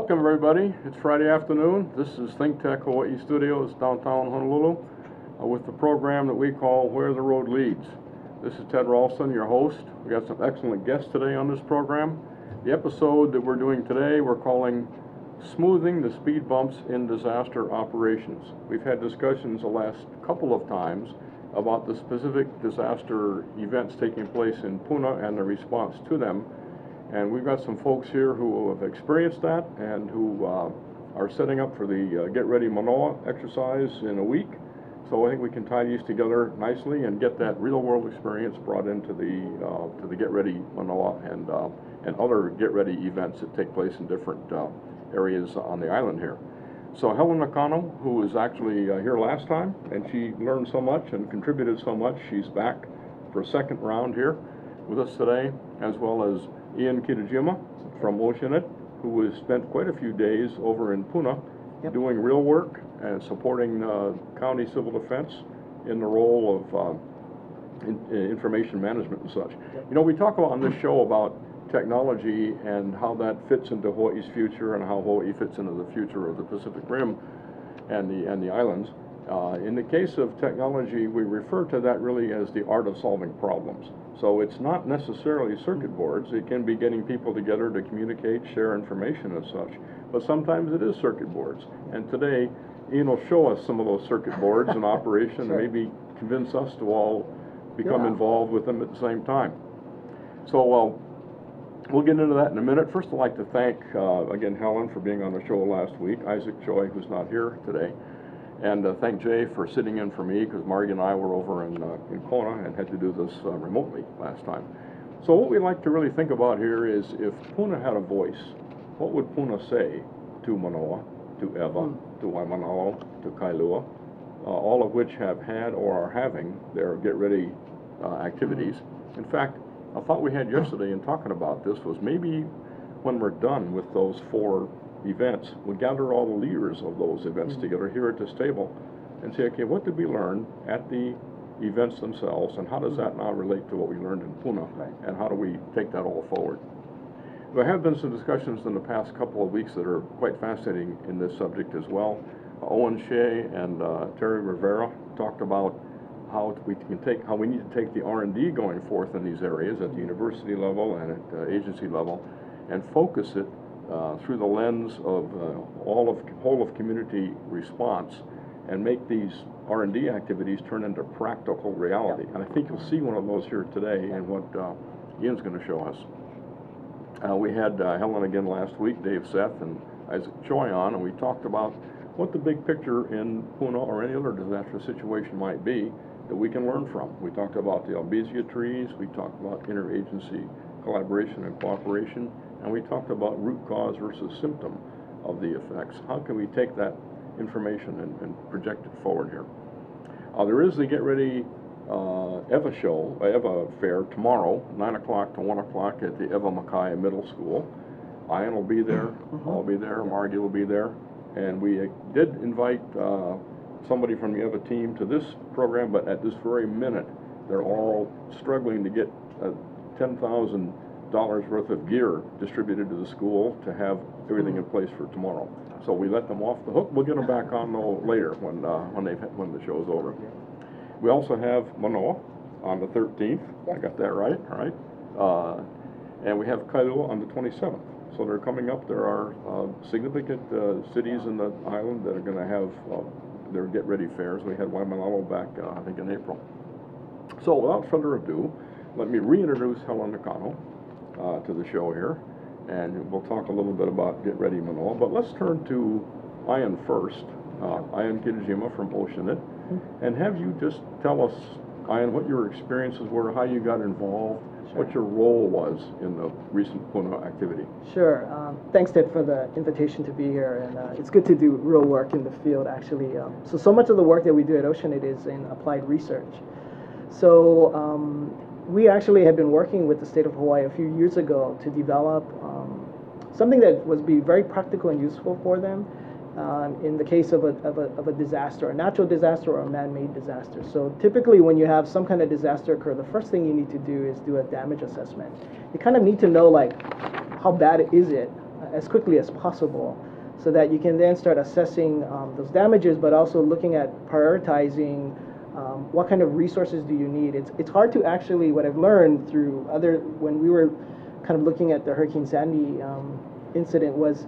Welcome everybody. It's Friday afternoon. This is ThinkTech Hawaii Studios, downtown Honolulu, with the program that we call Where the Road Leads. This is Ted Ralston, your host. We got some excellent guests today on this program. The episode that we're doing today, we're calling Smoothing the Speed Bumps in Disaster Operations. We've had discussions the last couple of times about the specific disaster events taking place in Puna and the response to them. And we've got some folks here who have experienced that and who are setting up for the Get Ready Manoa exercise in a week. So I think we can tie these together nicely and get that real-world experience brought into the Get Ready Manoa and other Get Ready events that take place in different areas on the island here. So Helen Nakano, who was actually here last time, and she learned so much and contributed so much, she's back for a second round here with us today, as well as Ian Kitajima from Oceanit, who has spent quite a few days over in Puna doing real work and supporting county civil defense in the role of information management and such. You know, we talk about on this show about technology and how that fits into Hawaii's future and how Hawaii fits into the future of the Pacific Rim and the islands. In the case of technology, we refer to that really as the art of solving problems. So it's not necessarily circuit boards. It can be getting people together to communicate, share information and such. But sometimes it is circuit boards. And today, Ian will show us some of those circuit boards in operation and maybe convince us to all become involved with them at the same time. So we'll get into that in a minute. First, I'd like to thank, again, Helen for being on the show last week, Isaac Choi, who's not here today. And thank Jay for sitting in for me, because Margie and I were over in Kona and had to do this remotely last time. So what we like to really think about here is, if Puna had a voice, what would Puna say to Manoa, to Ewa, to Waimanalo, to Kailua, all of which have had or are having their Get Ready activities. In fact, a thought we had yesterday in talking about this was maybe when we're done with those 4 events, we'll gather all the leaders of those events together here at this table and say, okay, what did we learn at the events themselves, and how does that now relate to what we learned in Puna, and how do we take that all forward? There have been some discussions in the past couple of weeks that are quite fascinating in this subject as well. Owen Shea and Terry Rivera talked about how we need to take the R&D going forth in these areas at the university level and at agency level and focus it through the lens of whole of community response, and make these R&D activities turn into practical reality. And I think you'll see one of those here today in what Ian's going to show us. We had Helen again last week, Dave Seth, and Isaac Choi on, and we talked about what the big picture in Puna or any other disaster situation might be that we can learn from. We talked about the albizia trees, we talked about interagency collaboration and cooperation, and we talked about root cause versus symptom of the effects. How can we take that information and project it forward here? There is the Get Ready Ewa Fair tomorrow, 9 o'clock to 1 o'clock at the Ewa Makai Middle School. Ian will be there, I'll be there, Margie will be there, and we did invite somebody from the Ewa team to this program, but at this very minute, they're all struggling to get $10,000 worth of gear distributed to the school to have everything in place for tomorrow. So we let them off the hook. We'll get them back on later when the show's over. We also have Manoa on the 13th. I got that right, all right. And we have Kailua on the 27th. So they're coming up. There are significant cities in the island that are going to have their Get Ready fairs. We had Waimanalo back, I think, in April. So without further ado, let me reintroduce Helen Nakano to the show here, and we'll talk a little bit about Get Ready Manoa. But let's turn to Ian first, Ian Kitajima from Oceanit, and have you just tell us, Ian, what your experiences were, how you got involved, what your role was in the recent Puna activity. Sure. Thanks, Ted, for the invitation to be here, and it's good to do real work in the field, actually. So much of the work that we do at Oceanit is in applied research. So we actually had been working with the state of Hawaii a few years ago to develop something that would be very practical and useful for them in the case of a disaster, a natural disaster or a man-made disaster. So typically when you have some kind of disaster occur, the first thing you need to do is do a damage assessment. You kind of need to know, like, how bad is it as quickly as possible, so that you can then start assessing those damages, but also looking at prioritizing what kind of resources do you need. It's hard to actually, what I've learned through when we were kind of looking at the Hurricane Sandy incident, was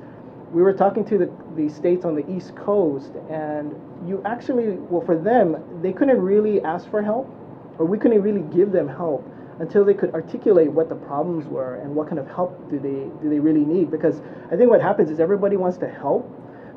we were talking to the states on the East Coast, and you actually, well, for them, they couldn't really ask for help, or we couldn't really give them help until they could articulate what the problems were and what kind of help do they really need. Because I think what happens is everybody wants to help,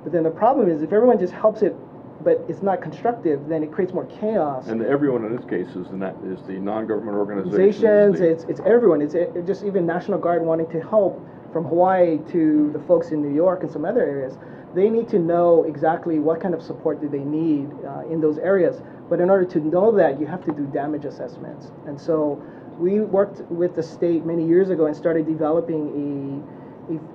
but then the problem is if everyone just helps it, but it's not constructive, then it creates more chaos. And everyone in this case is the non-government organizations. It's everyone. It's just even National Guard wanting to help, from Hawaii to the folks in New York and some other areas. They need to know exactly what kind of support do they need in those areas. But in order to know that, you have to do damage assessments. And so we worked with the state many years ago and started developing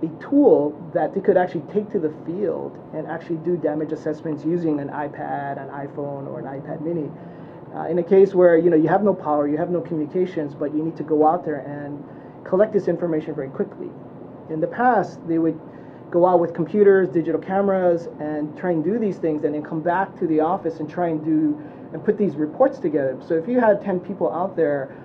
a tool that they could actually take to the field and actually do damage assessments using an iPad, an iPhone, or an iPad mini. In a case where you have no power, you have no communications, but you need to go out there and collect this information very quickly. In the past, they would go out with computers, digital cameras, and try and do these things, and then come back to the office and try and put these reports together. So if you had 10 people out there,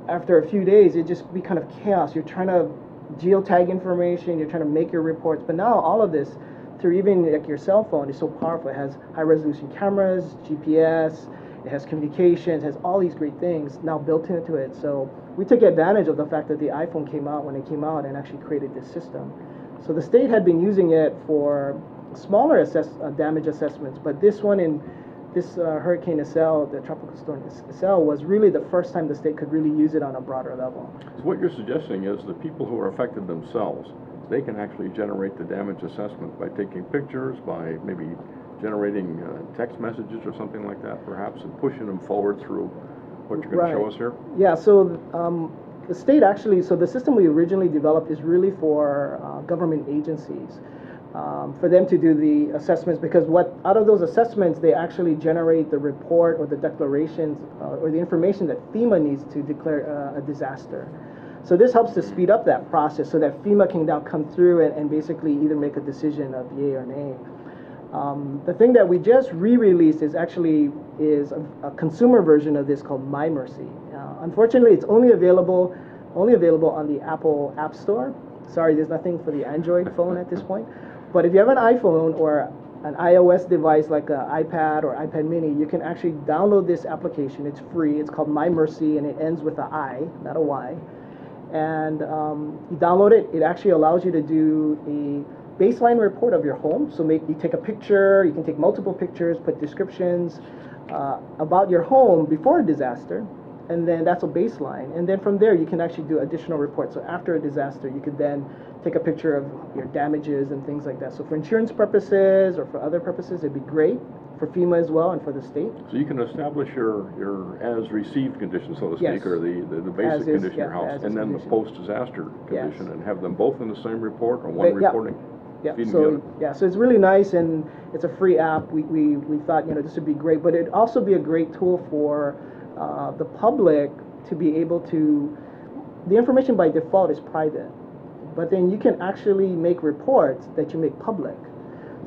after a few days, it'd just be kind of chaos. You're trying to geotag information, you're trying to make your reports, but now all of this, through even like your cell phone, is so powerful. It has high resolution cameras, GPS, it has communications, it has all these great things now built into it. So we took advantage of the fact that the iPhone came out when it came out and actually created this system. So the state had been using it for smaller damage assessments, but this one in this Hurricane Iselle, the tropical storm Iselle, was really the first time the state could really use it on a broader level. So what you're suggesting is the people who are affected themselves, they can actually generate the damage assessment by taking pictures, by maybe generating text messages or something like that, perhaps, and pushing them forward through what you're going to show us here? Yeah, so the state actually, so the system we originally developed is really for government agencies, for them to do the assessments, because out of those assessments, they actually generate the report or the declarations or the information that FEMA needs to declare a disaster. So this helps to speed up that process so that FEMA can now come through and basically either make a decision of yay or nay. The thing that we just re-released is a consumer version of this called My Mercy. Unfortunately, it's only available on the Apple App Store. Sorry, there's nothing for the Android phone at this point. But if you have an iPhone or an iOS device like an iPad or iPad mini, you can actually download this application. It's free. It's called My Mercy, and it ends with an I, not a Y. And you download it. It actually allows you to do a baseline report of your home. So you take a picture, you can take multiple pictures, put descriptions about your home before a disaster, and then that's a baseline. And then from there, you can actually do additional reports. So after a disaster, you could then take a picture of your damages and things like that. So for insurance purposes or for other purposes, it'd be great for FEMA as well and for the state. So you can establish your as-received condition, so to speak, Yes. or the basic condition of your house, and then condition. the post-disaster condition, Yes. and have them both in the same report, or one Yeah. reporting? Yeah, feeding the other. so it's really nice, and it's a free app. We thought this would be great, but it'd also be a great tool for the public to be able to. The information by default is private, but then you can actually make reports that you make public.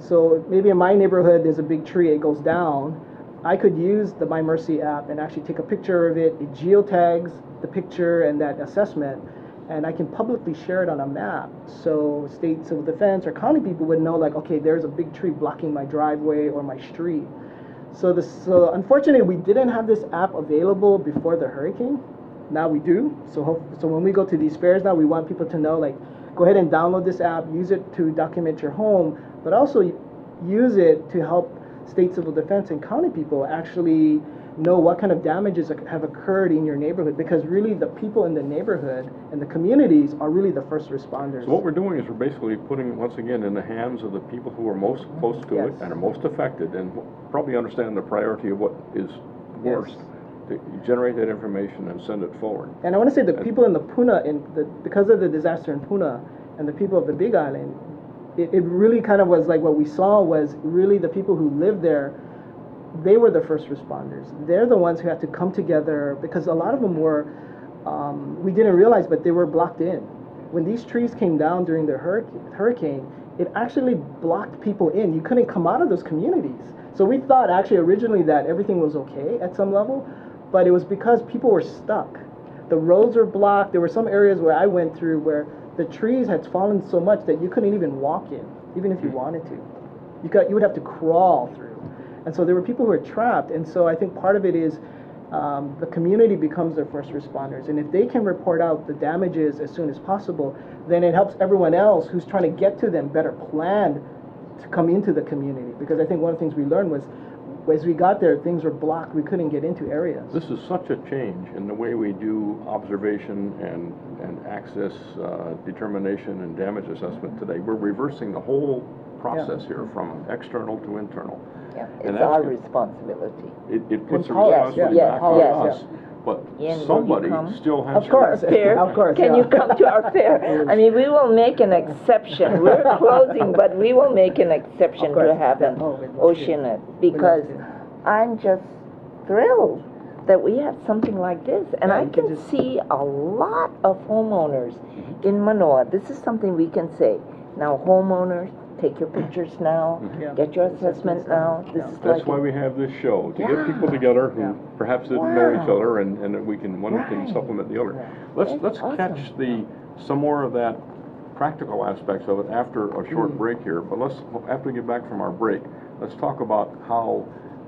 So maybe in my neighborhood there's a big tree, it goes down. I could use the My Mercy app and actually take a picture of it. It geotags the picture and that assessment, and I can publicly share it on a map. So state civil defense or county people would know, like, okay, there's a big tree blocking my driveway or my street. So unfortunately, we didn't have this app available before the hurricane. Now we do. So when we go to these fairs now, we want people to know, like, go ahead and download this app, use it to document your home, but also use it to help state civil defense and county people actually know what kind of damages have occurred in your neighborhood, because really the people in the neighborhood and the communities are really the first responders. So what we're doing is we're basically putting, once again, in the hands of the people who are most close to it and are most affected, and probably understand the priority of what is worst, to generate that information and send it forward. And I want to say the people in the Puna, because of the disaster in Puna, and the people of the Big Island, it really kind of was like what we saw was really the people who lived there. They were the first responders. They're the ones who had to come together, because a lot of them were, we didn't realize, but they were blocked in. when these trees came down during the hurricane, it actually blocked people in. You couldn't come out of those communities. So we thought actually originally that everything was okay at some level, but it was because people were stuck. The roads were blocked. There were some areas where I went through where the trees had fallen so much that you couldn't even walk in, even if you wanted to. You would have to crawl through. And so there were people who were trapped. And so I think part of it is the community becomes their first responders. And if they can report out the damages as soon as possible, then it helps everyone else who's trying to get to them better plan to come into the community. Because I think one of the things we learned was as we got there, things were blocked. We couldn't get into areas. This is such a change in the way we do observation and access determination and damage assessment today. We're reversing the whole process here from external to internal. Yeah, it's our responsibility. It puts a Yes, responsibility yes, back on yes, us, but Ian, somebody will you come? still has Of course, Fair? of course. Can yeah. you come to our fair? I mean, we will make an exception. We're closing, but we will make an exception Of course. to have an Oh, we'd love to. Oceanit, because I'm just thrilled that we have something like this. And Yeah, I you can can just- see a lot of homeowners in Manoa. This is something we can say. Now, homeowners, take your pictures now, Yeah. get your assessment now. This is That's like why we have this show, to Yeah. get people together who Yeah. perhaps didn't know each Wow. other, and that we can, one can Right. supplement the other. Yeah. Let's That's catch awesome. some more of that practical aspects of it after a short Mm. break here. But after we get back from our break, let's talk about how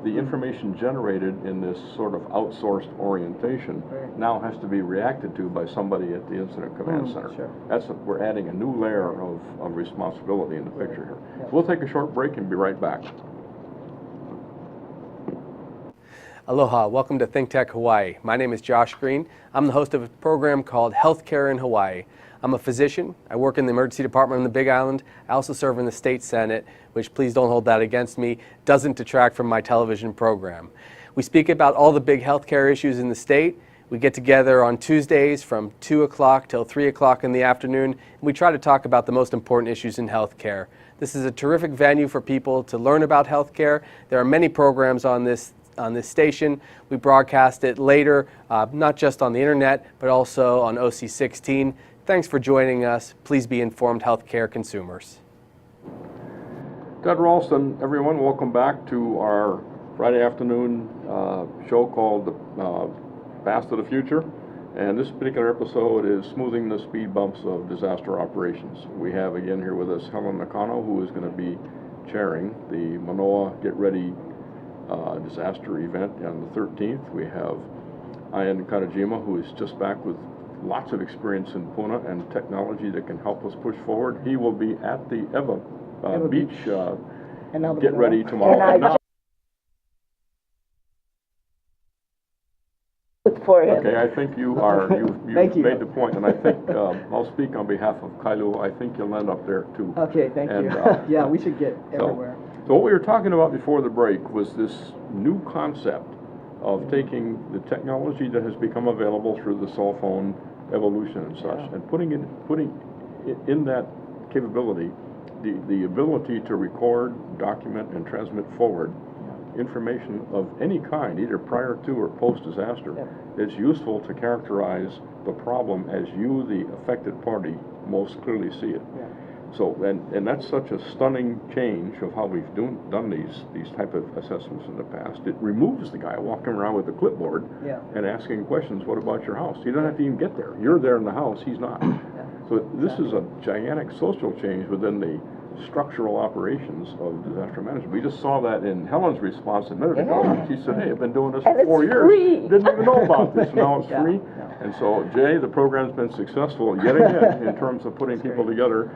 the information generated in this sort of outsourced orientation Right. now has to be reacted to by somebody at the Incident Command Center. Sure. We're adding a new layer of responsibility in the picture here. Yeah. We'll take a short break and be right back. Aloha, welcome to ThinkTech Hawaii. My name is Josh Green. I'm the host of a program called Healthcare in Hawaii. I'm a physician. I work in the emergency department on the Big Island. I also serve in the state senate, which, please don't hold that against me, doesn't detract from my television program. We speak about all the big healthcare issues in the state. We get together on Tuesdays from 2 o'clock till 3 o'clock in the afternoon, and we try to talk about the most important issues in healthcare. This is a terrific venue for people to learn about healthcare. There are many programs on this station. We broadcast it later, not just on the internet, but also on OC16. Thanks for joining us. Please be informed healthcare consumers. Ted Ralston, everyone, welcome back to our Friday afternoon show called Fast to the Future. And this particular episode is smoothing the speed bumps of disaster operations. We have again here with us Helen Nakano, who is going to be chairing the Manoa Get Ready disaster event on the 13th. We have Ian Kitajima, who is just back with lots of experience in Puna and technology that can help us push forward. He will be at the Eva Beach And now the Get Manoa. Ready tomorrow. And I And now- for him. okay, I think you Thank you. made the point, and I think I'll speak on behalf of Kailu. I think you'll end up there too. Okay, thank And, you. Yeah, we should get everywhere. So what we were talking about before the break was this new concept of taking the technology that has become available through the cell phone evolution and such, and putting it in that capability the ability to record, document, and transmit forward information of any kind, either prior to or post-disaster, that's useful to characterize the problem as you, the affected party, most clearly see it. So, and that's such a stunning change of how we've done these type of assessments in the past. It removes the guy walking around with a clipboard and asking questions, what about your house? You don't have to even get there. You're there in the house, he's not. So this is a gigantic social change within the structural operations of disaster management. We just saw that in Helen's response a minute ago. She said, hey, I've been doing this for And it's 4 years. free. Didn't even know about this. Now it's free. And so, Jay, the program's been successful yet again in terms of putting people together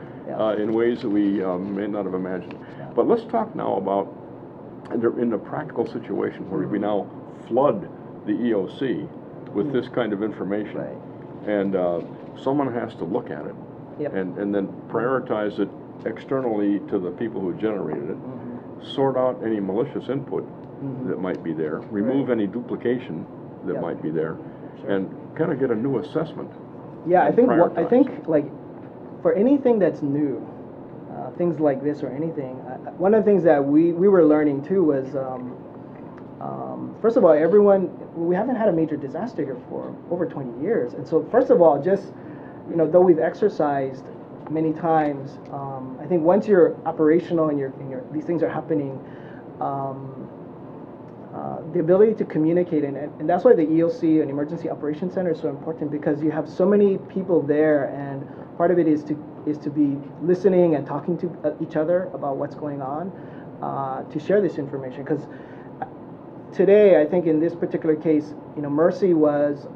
in ways that we may not have imagined. But let's talk now about in the practical situation where we now flood the EOC with this kind of information. And someone has to look at it and then prioritize it externally to the people who generated it, sort out any malicious input that might be there, remove any duplication that might be there, and kind of get a new assessment. Yeah, I think prioritize. like for anything that's new, things like this or anything, one of the things that we were learning too was, first of all, we haven't had a major disaster here for over 20 years, and so first of all, just though we've exercised many times, I think once you're operational and these things are happening, the ability to communicate, and that's why the EOC and Emergency Operations Center is so important, because you have so many people there, and part of it is to be listening and talking to each other about what's going on, to share this information. Because today, I think in this particular case, Mercy was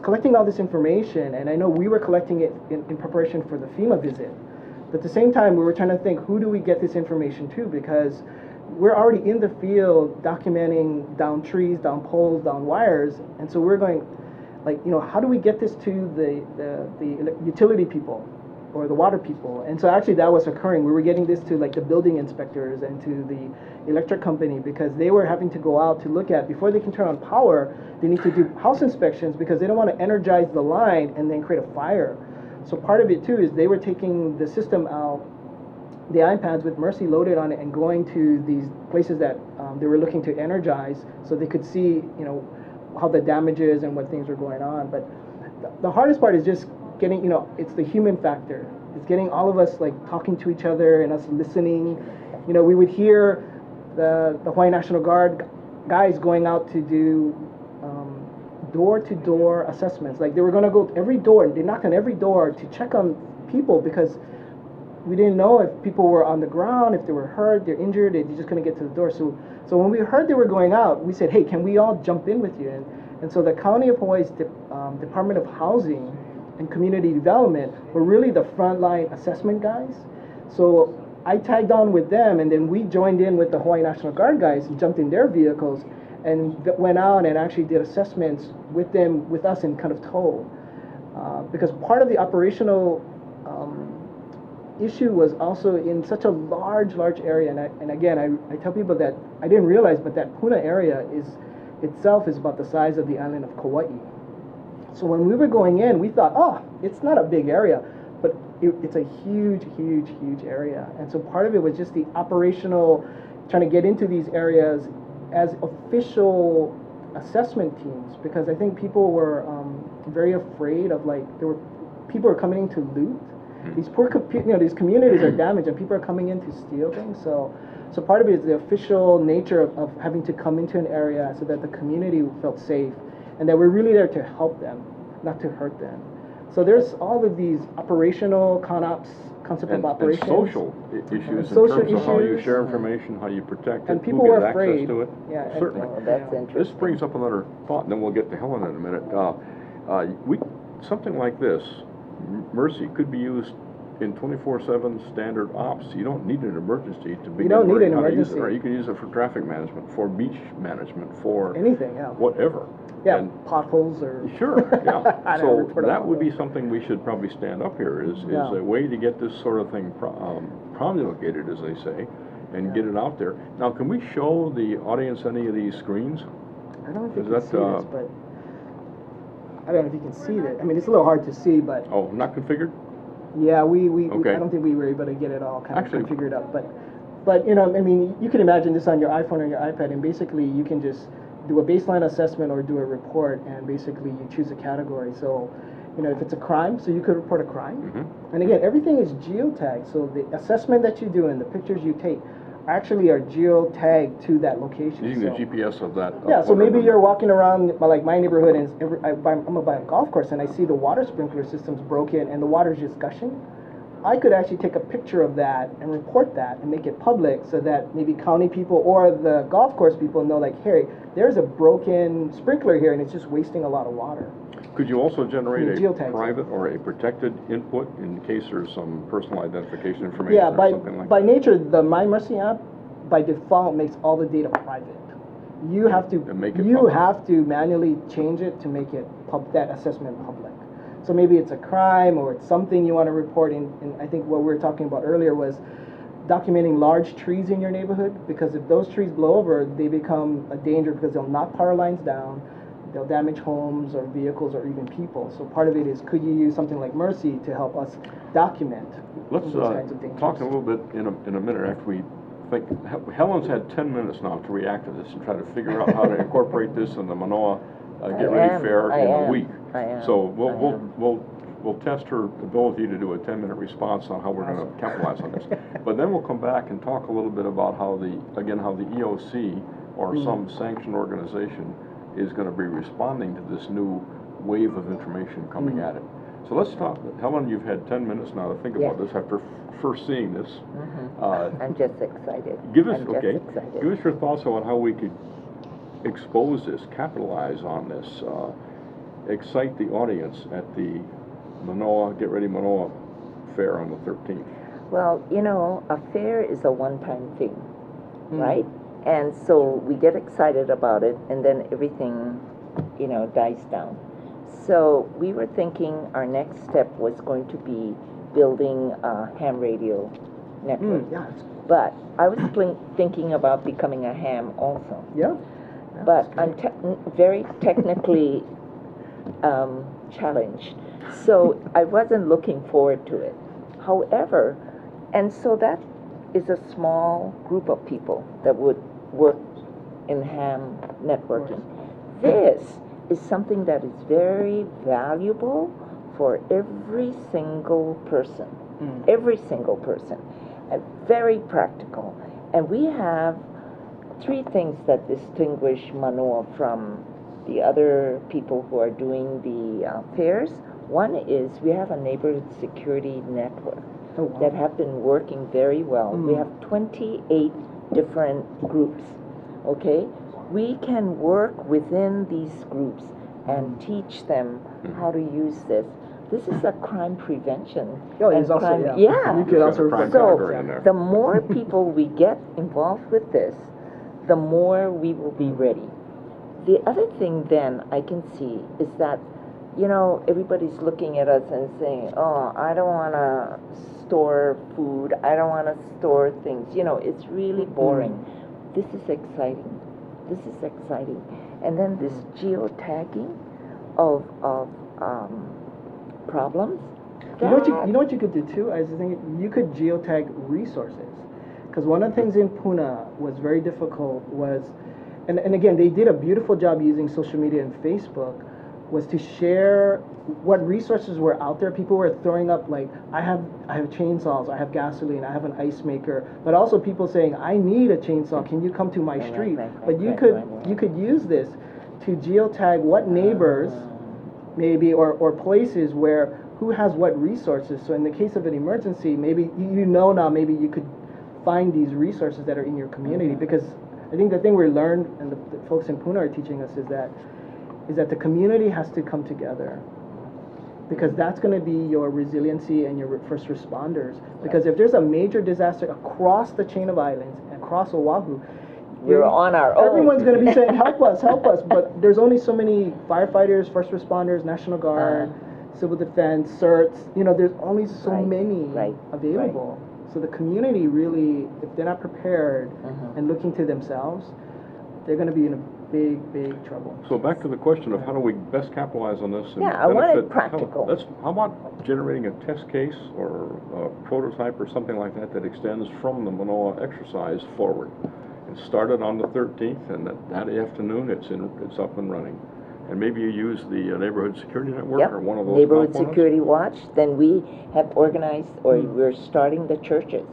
collecting all this information, and I know we were collecting it in preparation for the FEMA visit. But at the same time, we were trying to think, who do we get this information to? Because we're already in the field documenting down trees, down poles, down wires, and so we're going, how do we get this to the utility people or the water people? And so actually that was occurring. We were getting this to the building inspectors and to the electric company, because they were having to go out to look at, before they can turn on power, they need to do house inspections, because they don't want to energize the line and then create a fire. So part of it too is they were taking the system out, the iPads with Mercy loaded on it, and going to these places that they were looking to energize, so they could see, how the damage is and what things are going on. But the hardest part is just getting, it's the human factor. It's getting all of us talking to each other and us listening. We would hear the Hawaii National Guard guys going out to do door-to-door assessments. They were going to go every door, they knocked on every door to check on people, because we didn't know if people were on the ground, if they were hurt, they're injured, they just couldn't get to the door. So when we heard they were going out, we said, hey, can we all jump in with you? And so the County of Hawaii's Department of Housing and Community Development were really the frontline assessment guys. So I tagged on with them, and then we joined in with the Hawaii National Guard guys and jumped in their vehicles and went out and actually did assessments with them, with us in kind of tow. Because part of the operational issue was also in such a large area, and again, I tell people that I didn't realize, but that Puna area itself is about the size of the island of Kauai. So when we were going in, we thought, oh, it's not a big area, but it's a huge area. And so part of it was just the operational, trying to get into these areas as official assessment teams, because I think people were very afraid of, people are coming in to loot. These poor, these communities are damaged, and people are coming in to steal things. So part of it is the official nature of having to come into an area so that the community felt safe, and that we're really there to help them, not to hurt them. So there's all of these operational concept of operations. And social issues, social in terms of how you issues. share information, how you protect it, And people who were gets afraid. access to it. Yeah, Certainly. Oh, that's interesting. This brings up another thought, and then we'll get to Helen in a minute. Something like this, Mercy, could be used in 24/7 standard ops. You don't need an emergency to be. You don't need an how to use emergency. it, right? You can use it for traffic management, for beach management, for Anything, yeah. whatever. Yeah, And potholes or... sure, yeah. I don't So report a that would be pothole. something we should probably stand up here, is Yeah. a way to get this sort of thing promulgated, as they say, and get it out there. Now, can we show the audience any of these screens? I don't know if you Is can that, see this, but... I don't know if you can see that. I mean, it's a little hard to see, but... Oh, not configured? Yeah, Okay. I don't think we were able to get it all kind Actually- of configured up, but I mean, you can imagine this on your iPhone or your iPad, and basically you can just do a baseline assessment or do a report, and basically you choose a category. So, if it's a crime, so you could report a crime. Mm-hmm. And again, everything is geotagged, so the assessment that you do and the pictures you take actually are geotagged to that location. Using so. the GPS of that. Yeah, so maybe whatever. you're walking around my neighborhood, and I'm by a golf course, and I see the water sprinkler system's broken and the water's just gushing. I could actually take a picture of that and report that and make it public, so that maybe county people or the golf course people know, hey, there's a broken sprinkler here and it's just wasting a lot of water. Could you also generate a Geotags. private or a protected input in case there's some personal identification information Yeah, or something like by that? nature, the My Mercy app by default makes all the data private. You have to And make it public. have to manually change it to make it that assessment public. So maybe it's a crime or it's something you want to report in. And I think what we were talking about earlier was documenting large trees in your neighborhood, because if those trees blow over, they become a danger because they'll knock power lines down, they'll damage homes or vehicles or even people. So part of it is, could you use something like Mercy to help us document Let's those kinds of things? talk a little bit in a minute after we think. Helen's had 10 minutes now to react to this and try to figure out how to incorporate this in the Manoa Get Ready Fair in a week. I am. So I am. we'll we'll test her ability to do a 10-minute response on how we're going to capitalize on this. But then we'll come back and talk a little bit about how the EOC or some sanctioned organization is going to be responding to this new wave of information coming at it. So let's talk. Helen, you've had 10 minutes now to think about this after first seeing this. I'm just excited. Give us your thoughts on how we could expose this, capitalize on this, excite the audience at the Get Ready Manoa fair on the 13th. Well, you know, a fair is a one-time thing, right? And so we get excited about it, and then everything, you know, dies down. So we were thinking our next step was going to be building a ham radio network. But I was thinking about becoming a ham also. But I'm very technically challenged. So I wasn't looking forward to it. However, and so that is a small group of people that would work in ham networking. This is something that is very valuable for every single person. Every single person. And very practical. And we have three things that distinguish Manoa from the other people who are doing the fairs. One is we have a neighborhood security network that have been working very well. We have 28 different groups, okay? We can work within these groups and teach them how to use this. This is a crime prevention. It's also, you could also so the more people we get involved with this, the more we will be ready. The other thing then I can see is that, you know, everybody's looking at us and saying, oh, I don't want to store food, I don't want to store things. You know, it's really boring. This is exciting. This is exciting. And then this geotagging of problems. You know what you could do too? I was thinking you could geotag resources. Because one of the things in Puna was very difficult was, and again, they did a beautiful job using social media and Facebook, was to share what resources were out there. People were throwing up like, I have chainsaws, I have gasoline, I have an ice maker, but also people saying, I need a chainsaw, can you come to my street? But you could use this to geotag what neighbors maybe or places where who has what resources. So in the case of an emergency, maybe you know now maybe you could find these resources that are in your community, because I think the thing we learned and the folks in Puna are teaching us is that the community has to come together, because that's going to be your resiliency and your first responders. Because if there's a major disaster across the chain of islands, across Oahu, we're on our own. Everyone's going to be saying, help us, but there's only so many firefighters, first responders, National Guard, Civil Defense, CERTs, you know, there's only so many available. So the community really, if they're not prepared and looking to themselves, they're going to be in a big trouble. So back to the question of how do we best capitalize on this? And I want it practical. How about generating a test case or a prototype or something like that that extends from the Manoa exercise forward? It started on the 13th, and that afternoon it's up and running. And maybe you use the Neighborhood Security Network or one of those Neighborhood components? Security Watch. Then we have organized, or we're starting the churches.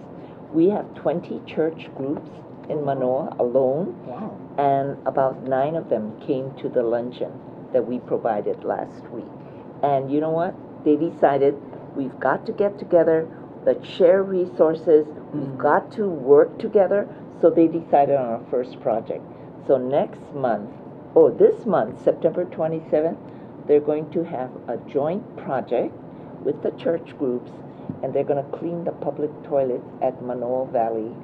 We have 20 church groups in Manoa alone. Wow. And about 9 of them came to the luncheon that we provided last week. And you know what? They decided we've got to get together, let's share resources, we've got to work together. So they decided on our first project. So this month, September 27th, they're going to have a joint project with the church groups, and they're going to clean the public toilets at Manoa Valley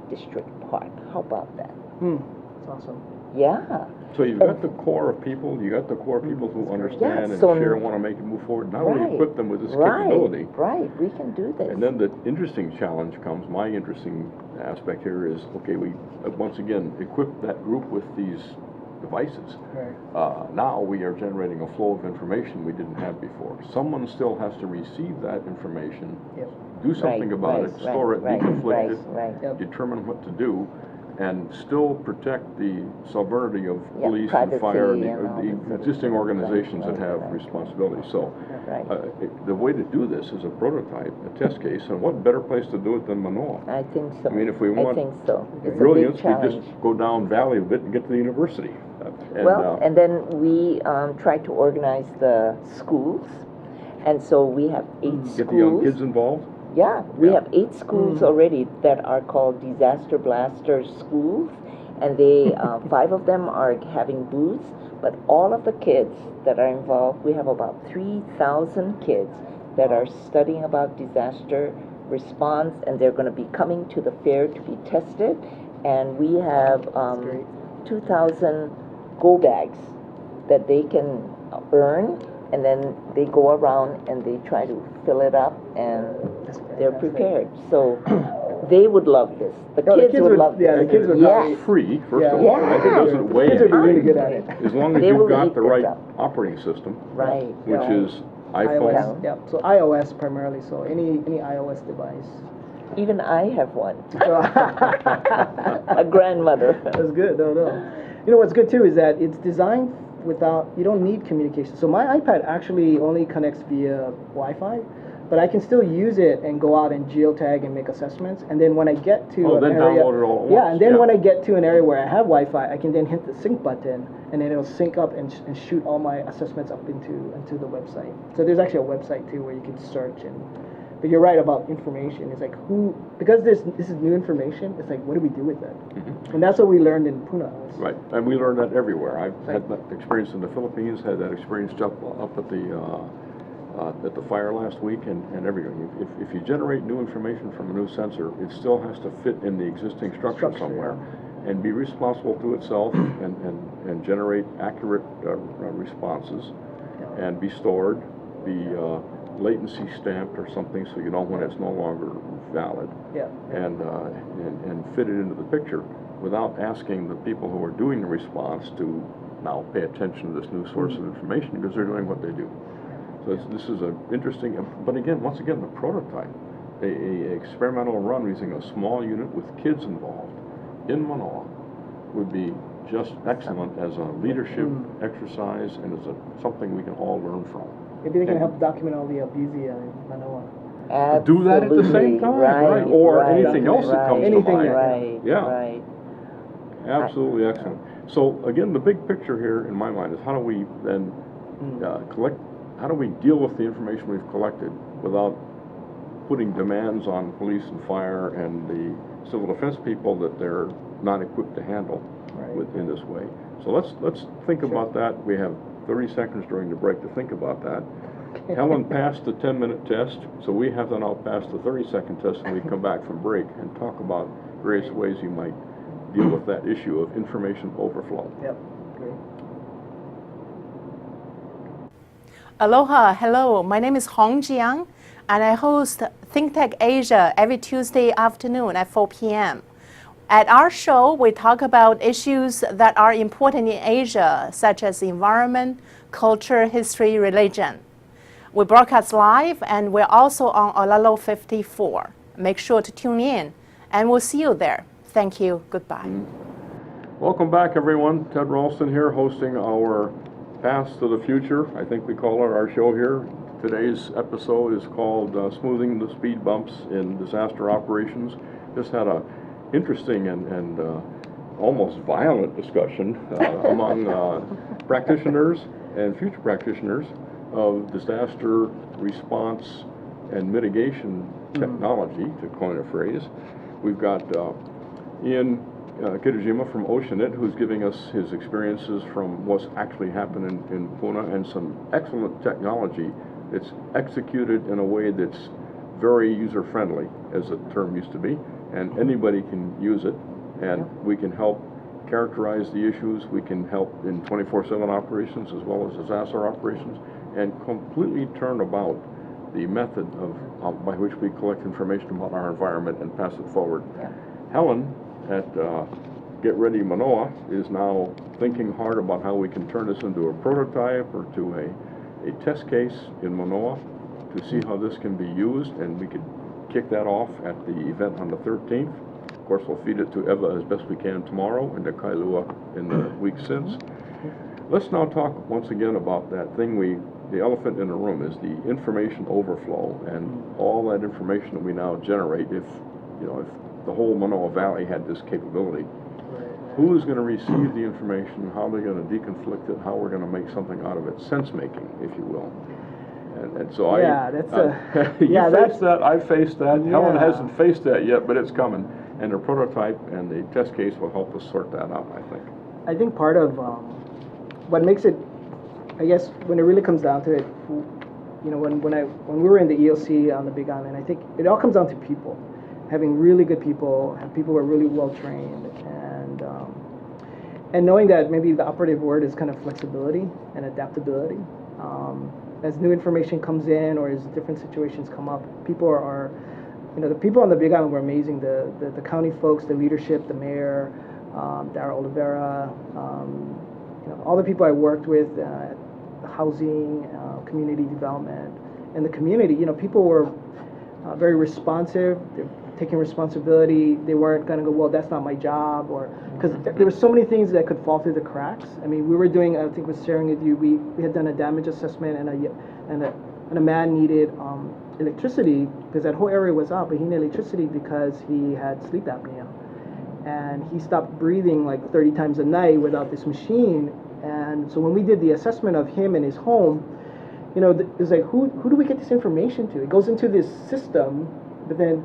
District Park. How about that? That's awesome. Yeah. So you've got the core of people, who understand and so share and want to make it move forward. Now we equip them with this capability. Right, we can do this. And then the interesting challenge comes, my interesting aspect here is, okay, we once again equip that group with these devices. Now we are generating a flow of information we didn't have before. Someone still has to receive that information, do something about it, store it, deconflict it, determine what to do, and still protect the sovereignty of Yeah, police and fire privacy and and all the this. existing organizations Right, that have right. responsibility. So Right. the way to do this is a prototype, a test case, and what better place to do it than Manoa? I think so. I mean, if we I want think so. It's brilliance, a big we challenge. just go down valley a bit and get to the university. And then we try to organize the schools, and so we have 8 schools. Get the young kids involved. Yeah, we Yeah. have 8 schools already that are called disaster blaster schools, and they 5 of them are having booths. But all of the kids that are involved, we have about 3,000 kids that are studying about disaster response, and they're going to be coming to the fair to be tested. And we have 2,000 go bags that they can earn, and then they go around and they try to fill it up, and they're prepared. So they would love this. The kids would love this. Yeah, the kids would Yes. love it. It's free, first Yeah. of all. I think it doesn't weigh Kids would be really anything. good at it. As long as They you've will got eat the this right up. operating system, Right. which right. is iPhone. iOS, yeah. So iOS primarily. So any iOS device. Even I have one. So A grandmother. That's good. No. You know what's good too is that it's designed without, you don't need communication. So my iPad actually only connects via Wi-Fi, but I can still use it and go out and geotag and make assessments. And then when I get to an then area, download it all at yeah, once, and then yeah. when I get to an area where I have Wi-Fi, I can then hit the sync button, and then it'll sync up and shoot all my assessments up into the website. So there's actually a website too where you can search and. But you're right about information. It's like because this is new information. It's like, what do we do with that? And that's what we learned in Pune. Right, and we learn that everywhere. I've had that experience in the Philippines, had that experience up at the fire last week, and everywhere. If you generate new information from a new sensor, it still has to fit in the existing structure somewhere, and be responsible to itself, and generate accurate responses, and be stored, be latency stamped or something, so you know when it's no longer valid, and fit it into the picture without asking the people who are doing the response to now pay attention to this new source of information, because they're doing what they do. So this is an interesting, but again, once again, the prototype, a experimental run using a small unit with kids involved in Manoa would be just excellent as a leadership exercise, and as something we can all learn from. Maybe they can help document all the abuse in Manoa. Absolutely. Do that at the same time, right? Or anything else that comes to mind. Right, Yeah. right. Absolutely excellent. So again, the big picture here in my mind is how do we then how do we deal with the information we've collected without putting demands on police and fire and the civil defense people that they're not equipped to handle in this way. So let's think about that. We have 30 seconds during the break to think about that. Helen passed the 10-minute test, so we have to now pass the 30-second test when we come back from break and talk about various ways you might deal with that issue of information overflow. Yep. Great. Aloha, hello. My name is Hong Jiang, and I host ThinkTech Asia every Tuesday afternoon at 4 p.m. At our show, we talk about issues that are important in Asia, such as environment, culture, history, religion. We broadcast live, and we're also on Olalo 54. Make sure to tune in, and we'll see you there. Thank you. Goodbye. Welcome back, everyone. Ted Ralston here, hosting our Paths to the Future. I think we call it our show here. Today's episode is called Smoothing the Speed Bumps in Disaster Operations. Just had a interesting and almost violent discussion among practitioners and future practitioners of disaster response and mitigation technology, to coin a phrase. We've got Ian Kitajima from Oceanit, who's giving us his experiences from what's actually happened in Pune, and some excellent technology that's executed in a way that's very user-friendly, as the term used to be, and anybody can use it, and we can help characterize the issues, we can help in 24/7 operations as well as disaster operations, and completely turn about the method by which we collect information about our environment and pass it forward. Helen at Get Ready Manoa is now thinking hard about how we can turn this into a prototype or to a test case in Manoa to see how this can be used, and we could kick that off at the event on the 13th. Of course, we'll feed it to Eva as best we can tomorrow and to Kailua in the week since. Let's now talk once again about that thing the elephant in the room is the information overflow and all that information that we now generate. If the whole Manoa Valley had this capability, who is going to receive the information, how they're going to deconflict it, how we're going to make something out of it, sense-making, if you will. And so faced that, I faced that. Yeah. Helen hasn't faced that yet, but it's coming. And the prototype and the test case will help us sort that out, I think. I think part of what makes it, I guess, when it really comes down to it, when we were in the EOC on the Big Island, I think it all comes down to people, having really good people, have people who are really well trained, and knowing that maybe the operative word is kind of flexibility and adaptability. As new information comes in or as different situations come up, people are the people on the Big Island were amazing. The county folks, the leadership, the mayor, Dara Oliveira, all the people I worked with, housing, community development, and the community. People were very responsive. They're taking responsibility. They weren't going to go, well, that's not my job, or because there were so many things that could fall through the cracks. I mean, we were doing, I think, was sharing with you. We had done a damage assessment, and a man needed electricity because that whole area was out, but he needed electricity because he had sleep apnea. And he stopped breathing like 30 times a night without this machine. And so when we did the assessment of him and his home, it's like, who do we get this information to? It goes into this system, but then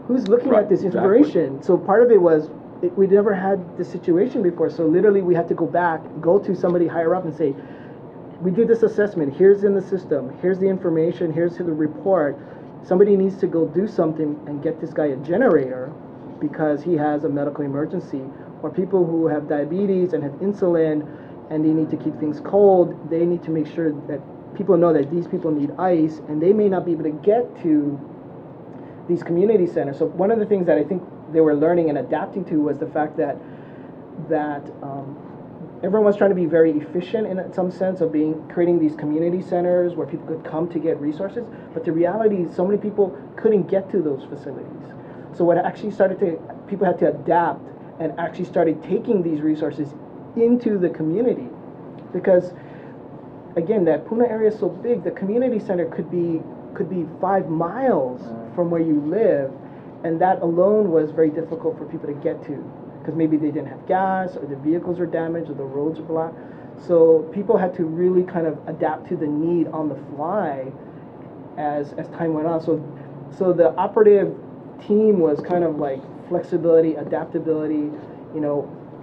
who's looking at this information? Exactly. So part of it was, we never had this situation before. So literally we had to go to somebody higher up and say, we did this assessment, here's in the system, here's the information, here's the report. Somebody needs to go do something and get this guy a generator because he has a medical emergency. Or people who have diabetes and have insulin and they need to keep things cold, they need to make sure that people know that these people need ice and they may not be able to get to these community centers. So one of the things that I think they were learning and adapting to was the fact that everyone was trying to be very efficient in some sense of creating these community centers where people could come to get resources. But the reality is so many people couldn't get to those facilities. So what actually people had to adapt and actually started taking these resources into the community. Because again, that Puna area is so big, the community center could be 5 miles from where you live, and that alone was very difficult for people to get to because maybe they didn't have gas or the vehicles were damaged or the roads were blocked. So people had to really kind of adapt to the need on the fly as time went on. So the operative team was kind of like flexibility, adaptability.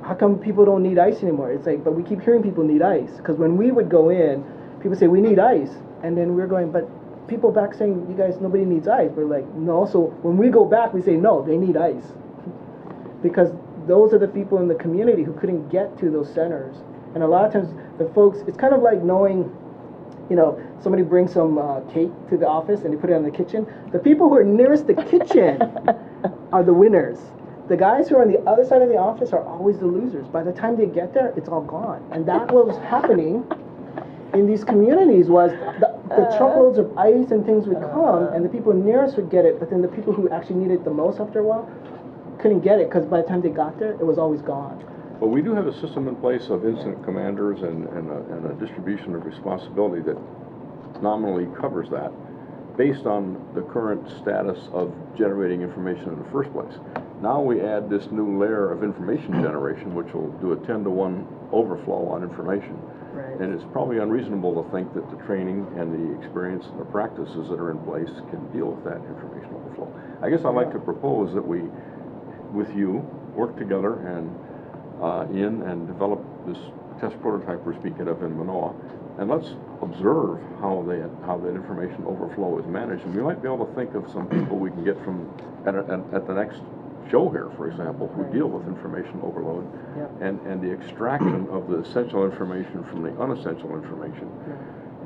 How come people don't need ice anymore? It's like, but we keep hearing people need ice because when we would go in, people say we need ice, and then we're going, but people back saying, you guys, nobody needs ice. We're like, no. So when we go back, we say, no, they need ice. Because those are the people in the community who couldn't get to those centers. And a lot of times the folks, it's kind of like knowing, somebody brings some cake to the office and they put it in the kitchen. The people who are nearest the kitchen are the winners. The guys who are on the other side of the office are always the losers. By the time they get there, it's all gone. And that was happening in these communities was the truckloads of ice and things would come and the people nearest would get it, but then the people who actually needed it the most after a while couldn't get it because by the time they got there, it was always gone. But we do have a system in place of incident commanders and a distribution of responsibility that nominally covers that based on the current status of generating information in the first place. Now we add this new layer of information generation, which will do a 10-to-1 overflow on information. Right. And it's probably unreasonable to think that the training and the experience and the practices that are in place can deal with that information overflow. I guess I'd like to propose that we, with you, work together and in and develop this test prototype we're speaking of in Manoa, and let's observe how that information overflow is managed. And we might be able to think of some people we can get from at the next show here, for example, who deal with information overload and the extraction of the essential information from the unessential information.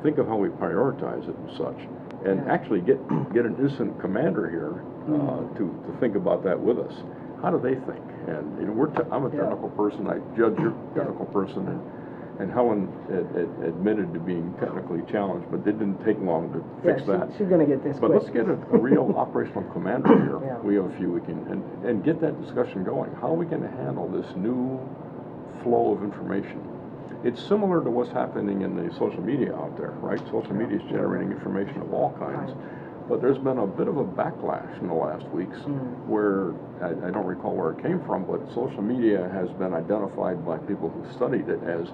Think of how we prioritize it and such, and actually get an incident commander here to think about that with us. How do they think? And I'm a technical person. I judge your technical person, and Helen admitted to being technically challenged, but it didn't take long to fix that. She's going to get this But quick. let's get a real operational commander here. Yeah. We have a few we can, and get that discussion going. How are we going to handle this new flow of information? It's similar to what's happening in the social media out there, right? Social media is generating information of all kinds. But there's been a bit of a backlash in the last weeks where, I don't recall where it came from, but social media has been identified by people who studied it as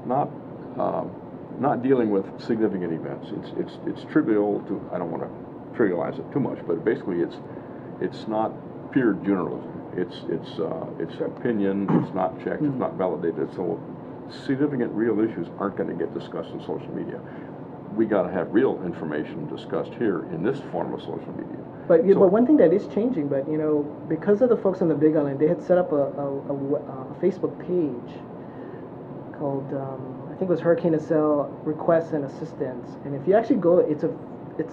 not dealing with significant events. It's trivial to, I don't want to trivialize it too much, but basically it's not pure journalism. It's opinion, it's not checked, it's not validated. So significant real issues aren't going to get discussed in social media. We got to have real information discussed here in this form of social media. But but one thing that is changing, but because of the folks on the Big Island, they had set up a Facebook page called I think it was Hurricane Acel Requests and Assistance. And if you actually go, it's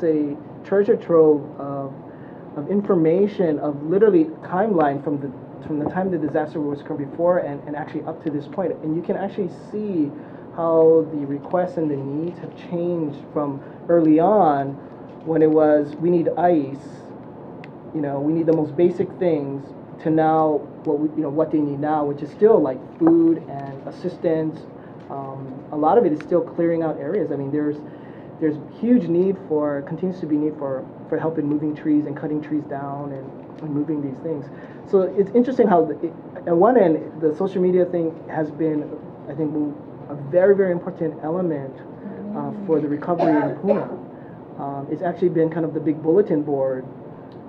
a treasure trove of information of literally timeline from the time the disaster was occurred before and actually up to this point. And you can actually see how the requests and the needs have changed from early on when it was we need ice, we need the most basic things, to now what they need now, which is still like food and assistance. A lot of it is still clearing out areas. I mean, there's huge need continues to be need for help in moving trees and cutting trees down and moving these things. So it's interesting how at one end the social media thing has been, I think, a very, very important element for the recovery in Puna. It's actually been kind of the big bulletin board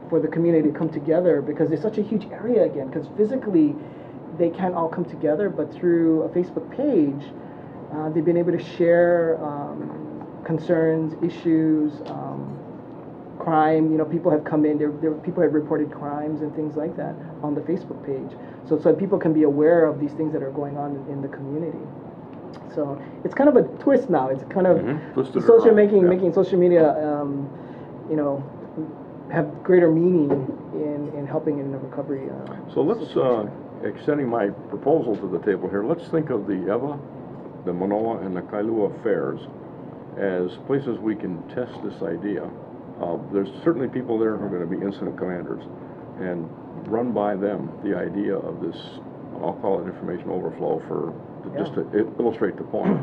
for the community to come together, because it's such a huge area again, because physically they can't all come together, but through a Facebook page, they've been able to share concerns, issues, crime. People have come in, people have reported crimes and things like that on the Facebook page. So people can be aware of these things that are going on in the community. So it's kind of a twist now. It's kind of making social media, have greater meaning in helping in the recovery. So let's, extending my proposal to the table here, let's think of the Ewa, the Manoa, and the Kailua fairs as places we can test this idea. There's certainly people there who are going to be incident commanders, and run by them the idea of this, I'll call it information overflow just to illustrate the point,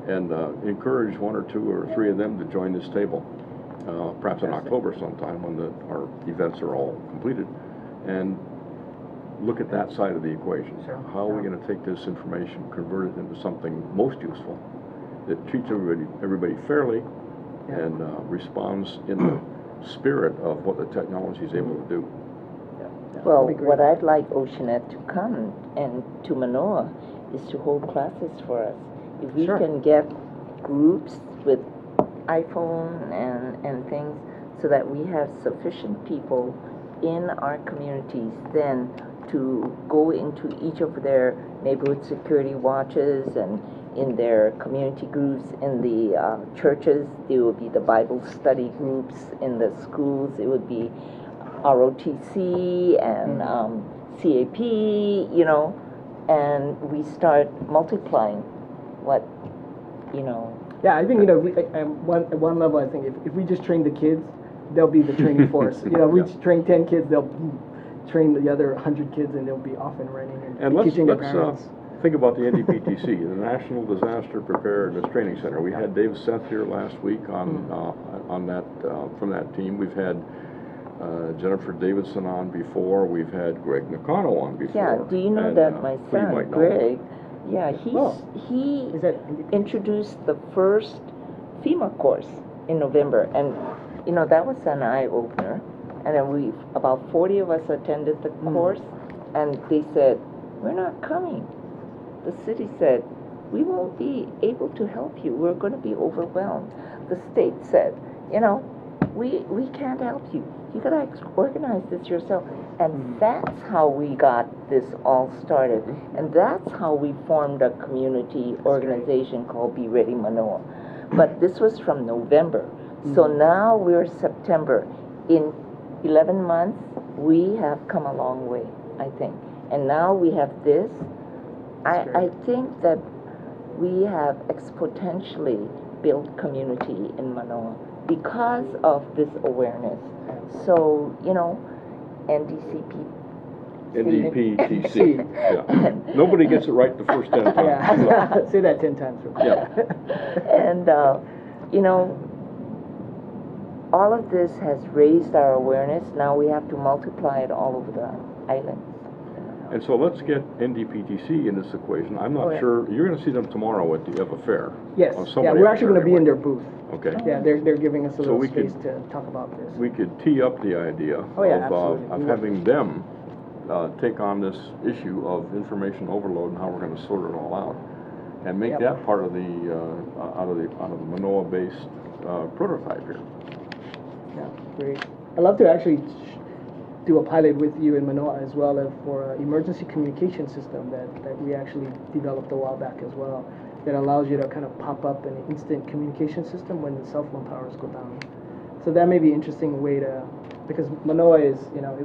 and encourage one or two or three of them to join this table, perhaps in October sometime when our events are all completed, and look at that side of the equation. How are we going to take this information, convert it into something most useful that treats everybody fairly and responds in the spirit of what the technology is able to do. Well, what I'd like Oceanit to come and to Manoa is to hold classes for us. If we can get groups with iPhone and things, so that we have sufficient people in our communities then to go into each of their neighborhood security watches and in their community groups, in the churches, there will be the Bible study groups, in the schools it would be ROTC and CAP, and we start multiplying what, Yeah, I think, at one level, I think if we just train the kids, they'll be the training force. We train 10 kids, they'll train the other 100 kids, and they'll be off and running and teaching their parents. Think about the NDPTC, the National Disaster Preparedness Training Center. We had Dave Seth here last week on that from that team. We've had Jennifer Davidson on before. We've had Greg Nakano on before. Yeah, do you know that my son, Greg, he introduced the first FEMA course in November, and that was an eye-opener. And then about 40 of us attended the course, and they said, "We're not coming." The city said, "We won't be able to help you. We're going to be overwhelmed." The state said, we can't help you. You got to organize this yourself. And that's how we got this all started. And that's how we formed a community organization called Be Ready Manoa. But this was from November. So now we're September. In 11 months, we have come a long way, I think. And now we have this. I think that we have exponentially built community in Manoa because of this awareness. So, you know, NDCP. NDPTC. Yeah. Nobody gets it right the first 10 times. Yeah. Say that 10 times. Yeah. And, you know, all of this has raised our awareness. Now we have to multiply it all over the island. And so let's get NDPTC in this equation. I'm not sure, you're going to see them tomorrow at the EVA Fair. Yes, Oh, yeah, somebody we're up actually there going to be in anyway. their booth. Okay. Yeah, they're giving us a So little we space could- to talk about this. We could tee up the idea absolutely. of having them take on this issue of information overload and how we're going to sort it all out, and make that part of the out of the Manoa-based prototype here. Yeah, great. I'd love to actually do a pilot with you in Manoa as well for an emergency communication system that we actually developed a while back as well, that allows you to kind of pop up an instant communication system when the cell phone towers go down. So that may be an interesting way to, because Manoa is, you know,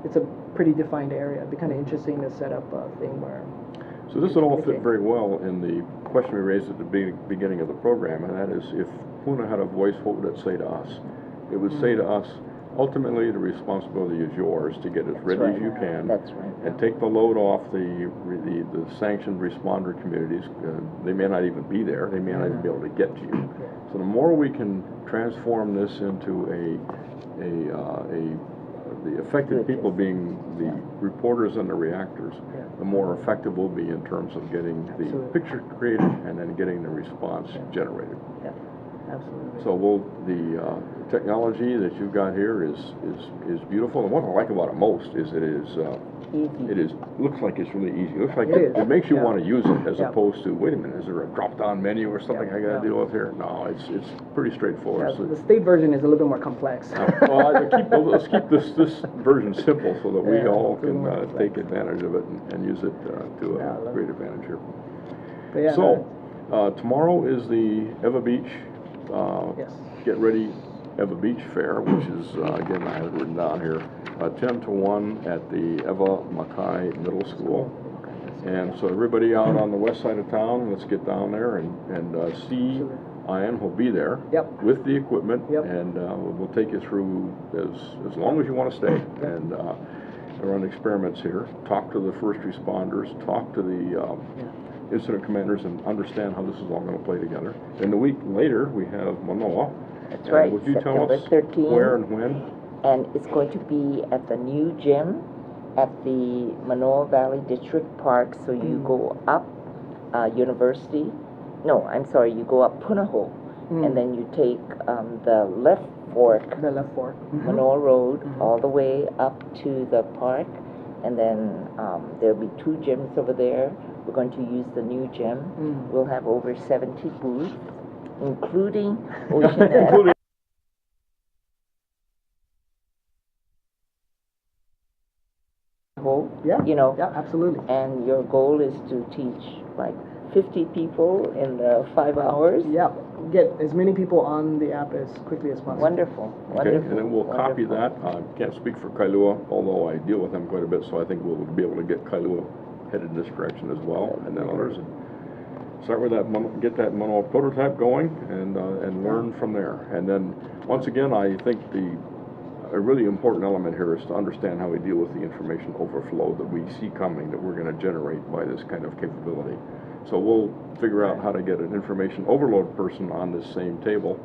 it's a pretty defined area. It'd be kind of interesting to set up a thing where. So this would all fit very well in the question we raised at the beginning of the program, and that is, if Puna had a voice, what would it say to us? It would say to us, ultimately the responsibility is yours to get as ready as you can. That's right. And take the load off the sanctioned responder communities. They may not even be there. They may not even be able to get to you. So the more we can transform this into the affected people being the reporters and the reactors, the more effective we'll be in terms of getting the picture created and then getting the response generated. Yeah, absolutely. So the technology that you've got here is beautiful, and what I like about it most is looks like it's really easy. It looks like it makes you want to use it, as opposed to, wait a minute, is there a drop-down menu or something I got to deal with here? No, it's pretty straightforward. Yeah, the state version is a little bit more complex. Well, let's keep this version simple so that we all can take advantage of it and use it to a great advantage here. So tomorrow is the Eva Beach Get Ready Eva Beach Fair, which is, again, I have it written down here, 10 to 1 at the Eva Mackay Middle School. And so everybody out on the west side of town, let's get down there and see Ian will be there with the equipment, and we'll take you through as long as you want to stay and run experiments here, talk to the first responders, talk to the incident commanders, and understand how this is all going to play together. And a week later, we have Manoa. That's right, Would you tell September us 13th. where and when? And it's going to be at the new gym at the Manoa Valley District Park. So you go up University. No, I'm sorry, you go up Punahou, and then you take the left fork, Manoa Road, all the way up to the park, and then there'll be 2 gyms over there. We're going to use the new gym. We'll have over 70 booths, including Oceanit. You know, absolutely. And your goal is to teach like 50 people in 5 hours. Yeah, get as many people on the app as quickly as possible. Wonderful. Okay, and then we'll copy that. Can't speak for Kailua, although I deal with them quite a bit, so I think we'll be able to get Kailua headed in this direction as well, and then others. Start with that, get that Manoa prototype going, and learn from there. And then, once again, I think a really important element here is to understand how we deal with the information overflow that we see coming, that we're going to generate by this kind of capability. So we'll figure out how to get an information overload person on this same table.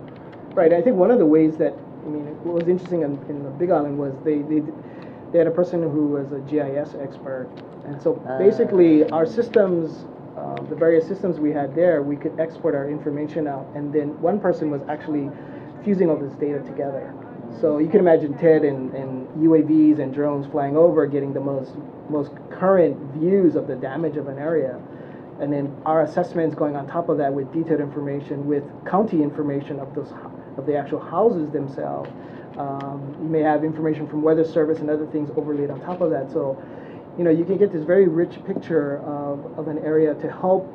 Right, I think one of the ways that, I mean, what was interesting in the Big Island was they had a person who was a GIS expert, and so basically our systems, the various systems we had there, we could export our information out, and then one person was actually fusing all this data together. So you can imagine Ted and UAVs and drones flying over, getting the most current views of the damage of an area, and then our assessments going on top of that with detailed information, with county information of the actual houses themselves. You may have information from Weather Service and other things overlaid on top of that. So, you know, you can get this very rich picture of an area to help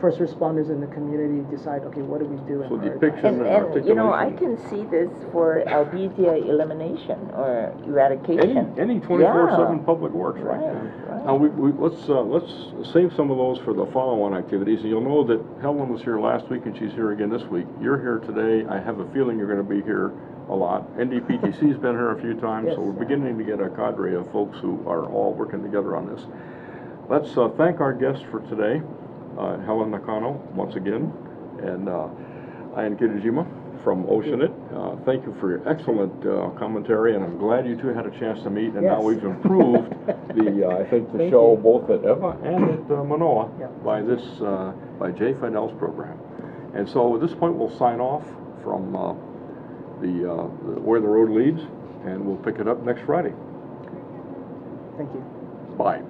first responders in the community decide, okay, what do we do? So and depiction prioritize. And you know, I articulation. can see this for albizia elimination or eradication. Any 24/7 Yeah. public works, right? Right. Now, let's save some of those for the follow-on activities. And you'll know that Helen was here last week and she's here again this week. You're here today. I have a feeling you're going to be here a lot. NDPTC's been here a few times, Yes. so we're beginning to get a cadre of folks who are all working together on this. Let's thank our guest for today, Helen Nakano, once again, and Ian Kitajima from Oceanit. Thank you for your excellent commentary, and I'm glad you two had a chance to meet, and now Yes. we've improved I think the Thank show you. both at Eva and at Manoa Yeah. by by Jay Fidel's program. And so at this point we'll sign off from the Where the Road Leads, and we'll pick it up next Friday. Thank you. Bye.